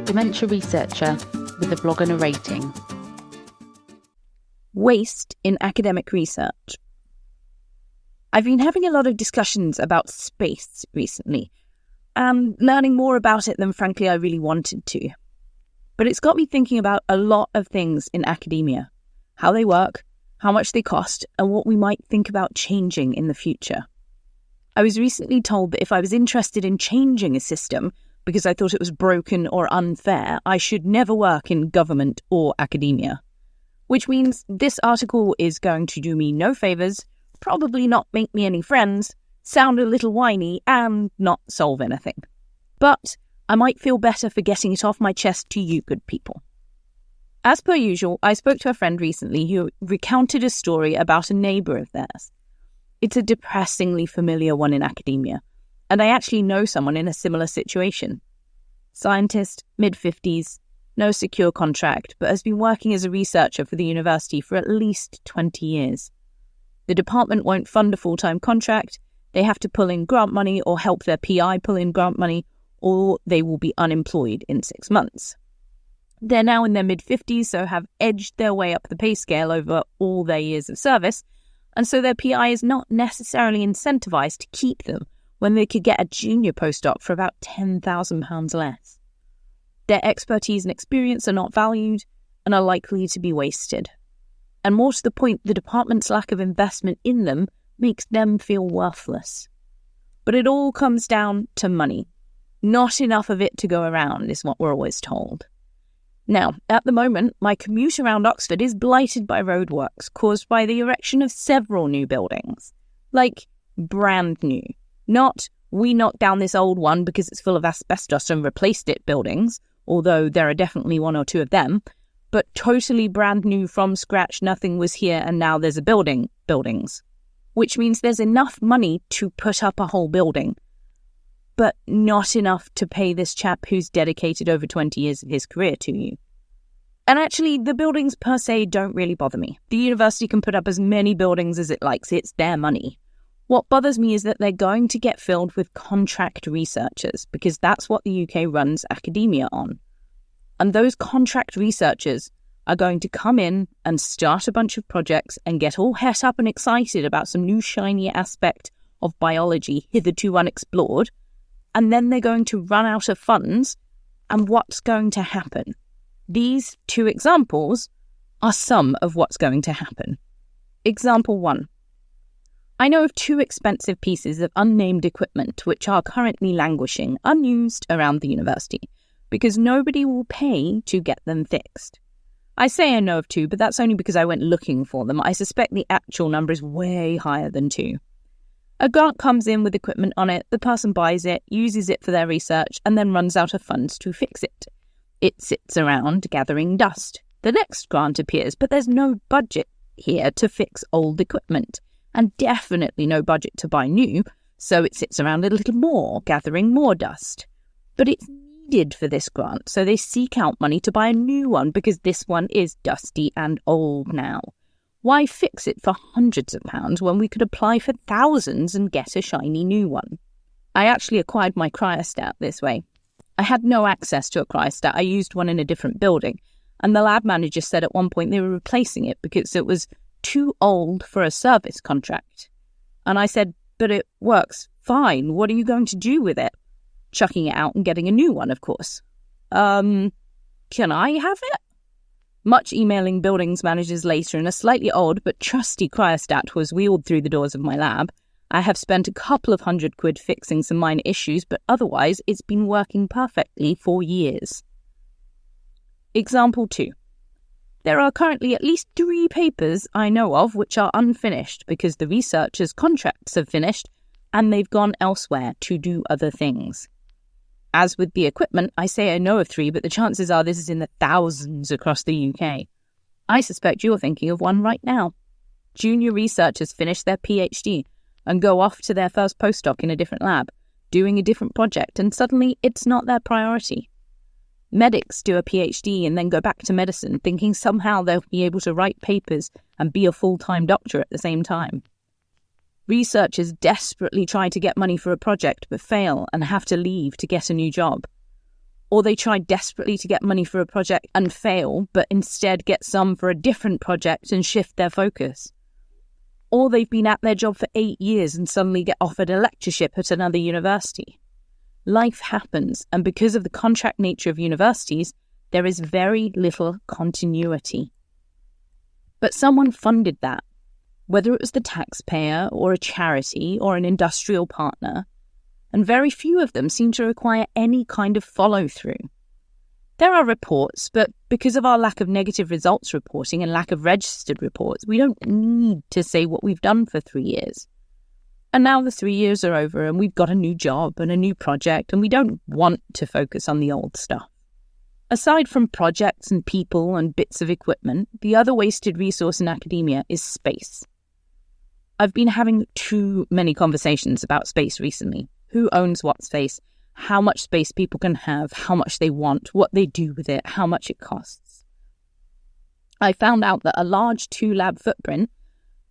dementia researcher with a blog and a rating. Waste in academic research. I've been having a lot of discussions about space recently, and learning more about it than frankly I really wanted to. But it's got me thinking about a lot of things in academia, how they work, how much they cost, and what we might think about changing in the future. I was recently told that if I was interested in changing a system because I thought it was broken or unfair, I should never work in government or academia. Which means this article is going to do me no favours, probably not make me any friends, sound a little whiny, and not solve anything. But I might feel better for getting it off my chest to you good people. As per usual, I spoke to a friend recently who recounted a story about a neighbour of theirs. It's a depressingly familiar one in academia, and I actually know someone in a similar situation. Scientist, mid-50s, no secure contract, but has been working as a researcher for the university for at least 20 years. The department won't fund a full-time contract, they have to pull in grant money or help their PI pull in grant money, or they will be unemployed in 6 months. They're now in their mid-50s, so have edged their way up the pay scale over all their years of service, and so their PI is not necessarily incentivised to keep them when they could get a junior postdoc for about £10,000 less. Their expertise and experience are not valued and are likely to be wasted. And more to the point, the department's lack of investment in them makes them feel worthless. But it all comes down to money. Not enough of it to go around is what we're always told. Now, at the moment, my commute around Oxford is blighted by roadworks caused by the erection of several new buildings. Like, brand new. Not, we knocked down this old one because it's full of asbestos and replaced it buildings, although there are definitely one or two of them, but totally brand new from scratch, nothing was here and now there's a buildings. Which means there's enough money to put up a whole building, but not enough to pay this chap who's dedicated over 20 years of his career to you. And actually, the buildings per se don't really bother me. The university can put up as many buildings as it likes, it's their money. What bothers me is that they're going to get filled with contract researchers, because that's what the UK runs academia on. And those contract researchers are going to come in and start a bunch of projects and get all het up and excited about some new shiny aspect of biology hitherto unexplored, and then they're going to run out of funds, and what's going to happen? These two examples are some of what's going to happen. Example 1. I know of 2 expensive pieces of unnamed equipment which are currently languishing, unused around the university, because nobody will pay to get them fixed. I say I know of 2, but that's only because I went looking for them. I suspect the actual number is way higher than 2. A grant comes in with equipment on it, the person buys it, uses it for their research, and then runs out of funds to fix it. It sits around gathering dust. The next grant appears, but there's no budget here to fix old equipment, and definitely no budget to buy new, so it sits around a little more, gathering more dust. But it's needed for this grant, so they seek out money to buy a new one because this one is dusty and old now. Why fix it for hundreds of pounds when we could apply for thousands and get a shiny new one? I actually acquired my cryostat this way. I had no access to a cryostat. I used one in a different building, and the lab manager said at one point they were replacing it because it was too old for a service contract. And I said, but it works fine. What are you going to do with it? Chucking it out and getting a new one, of course. Can I have it? Much emailing buildings managers later, and a slightly odd but trusty cryostat was wheeled through the doors of my lab. I have spent a couple of £100 fixing some minor issues, but otherwise it's been working perfectly for years. Example 2. There are currently at least 3 papers I know of which are unfinished because the researchers' contracts have finished and they've gone elsewhere to do other things. As with the equipment, I say I know of 3, but the chances are this is in the thousands across the UK. I suspect you're thinking of one right now. Junior researchers finish their PhD and go off to their first postdoc in a different lab, doing a different project, and suddenly it's not their priority. Medics do a PhD and then go back to medicine, thinking somehow they'll be able to write papers and be a full-time doctor at the same time. Researchers desperately try to get money for a project but fail and have to leave to get a new job. Or they try desperately to get money for a project and fail, but instead get some for a different project and shift their focus. Or they've been at their job for 8 years and suddenly get offered a lectureship at another university. Life happens, and because of the contract nature of universities, there is very little continuity. But someone funded that, whether it was the taxpayer or a charity or an industrial partner, and very few of them seem to require any kind of follow-through. There are reports, but because of our lack of negative results reporting and lack of registered reports, we don't need to say what we've done for 3 years. And now the 3 years are over and we've got a new job and a new project, and we don't want to focus on the old stuff. Aside from projects and people and bits of equipment, the other wasted resource in academia is space. I've been having too many conversations about space recently. Who owns what space, how much space people can have, how much they want, what they do with it, how much it costs. I found out that a large 2-lab footprint,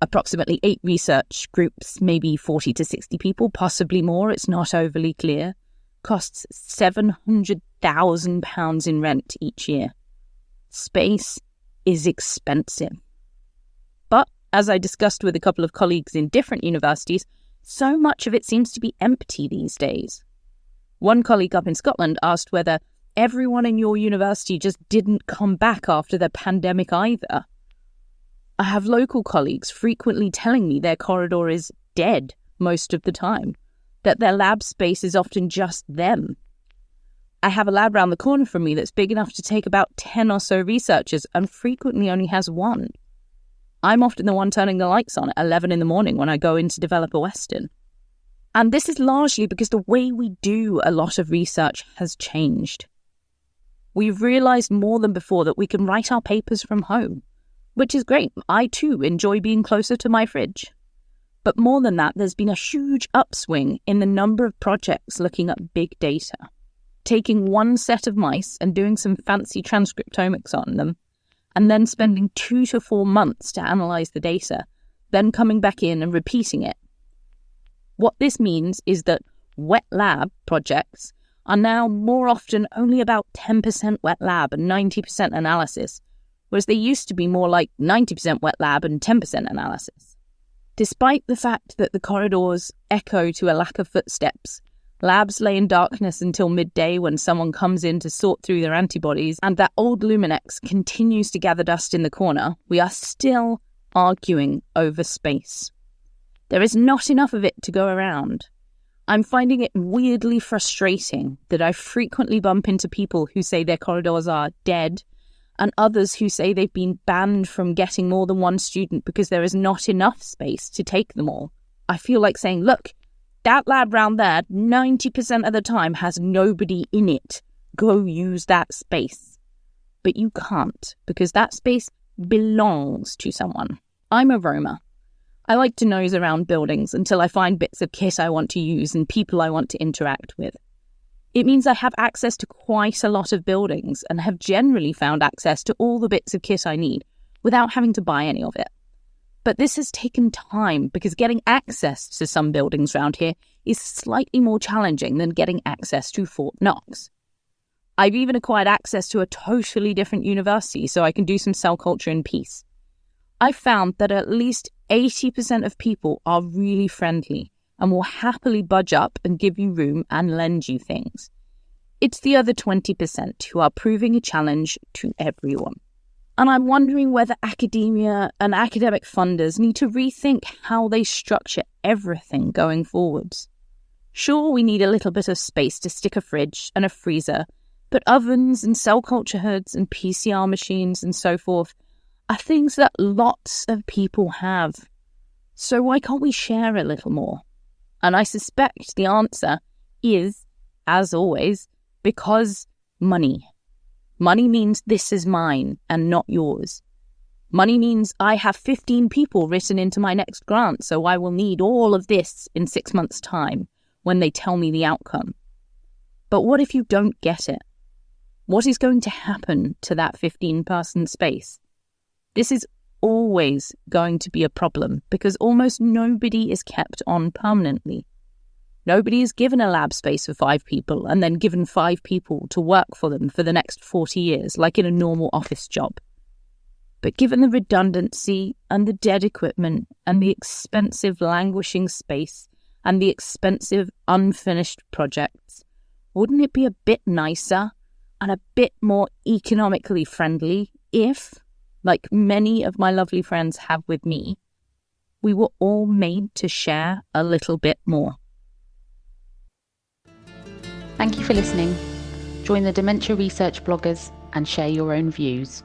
approximately 8 research groups, maybe 40 to 60 people, possibly more, it's not overly clear, costs £700,000 in rent each year. Space is expensive. But, as I discussed with a couple of colleagues in different universities, so much of it seems to be empty these days. One colleague up in Scotland asked whether everyone in your university just didn't come back after the pandemic either. I have local colleagues frequently telling me their corridor is dead most of the time, that their lab space is often just them. I have a lab round the corner from me that's big enough to take about 10 or so researchers and frequently only has one. I'm often the one turning the lights on at 11 in the morning when I go in to develop a Western. And this is largely because the way we do a lot of research has changed. We've realised more than before that we can write our papers from home, which is great. I too enjoy being closer to my fridge. But more than that, there's been a huge upswing in the number of projects looking at big data. Taking one set of mice and doing some fancy transcriptomics on them, and then spending 2 to 4 months to analyse the data, then coming back in and repeating it. What this means is that wet lab projects are now more often only about 10% wet lab and 90% analysis, whereas they used to be more like 90% wet lab and 10% analysis. Despite the fact that the corridors echo to a lack of footsteps, labs lay in darkness until midday when someone comes in to sort through their antibodies, and that old Luminex continues to gather dust in the corner, we are still arguing over space. There is not enough of it to go around. I'm finding it weirdly frustrating that I frequently bump into people who say their corridors are dead, and others who say they've been banned from getting more than one student because there is not enough space to take them all. I feel like saying, look, that lab round there, 90% of the time has nobody in it. Go use that space. But you can't, because that space belongs to someone. I'm a roamer. I like to nose around buildings until I find bits of kit I want to use and people I want to interact with. It means I have access to quite a lot of buildings and have generally found access to all the bits of kit I need without having to buy any of it. But this has taken time because getting access to some buildings around here is slightly more challenging than getting access to Fort Knox. I've even acquired access to a totally different university so I can do some cell culture in peace. I've found that at least 80% of people are really friendly and will happily budge up and give you room and lend you things. It's the other 20% who are proving a challenge to everyone. And I'm wondering whether academia and academic funders need to rethink how they structure everything going forwards. Sure, we need a little bit of space to stick a fridge and a freezer, but ovens and cell culture hoods and PCR machines and so forth are things that lots of people have. So why can't we share a little more? And I suspect the answer is, as always, because money. Money means this is mine and not yours. Money means I have 15 people written into my next grant, so I will need all of this in 6 months' time when they tell me the outcome. But what if you don't get it? What is going to happen to that 15-person space? This is always going to be a problem because almost nobody is kept on permanently. Nobody is given a lab space for 5 people and then given 5 people to work for them for the next 40 years, like in a normal office job. But given the redundancy and the dead equipment and the expensive languishing space and the expensive unfinished projects, wouldn't it be a bit nicer and a bit more economically friendly if, like many of my lovely friends have with me, we were all made to share a little bit more? Thank you for listening. Join the Dementia Research bloggers and share your own views.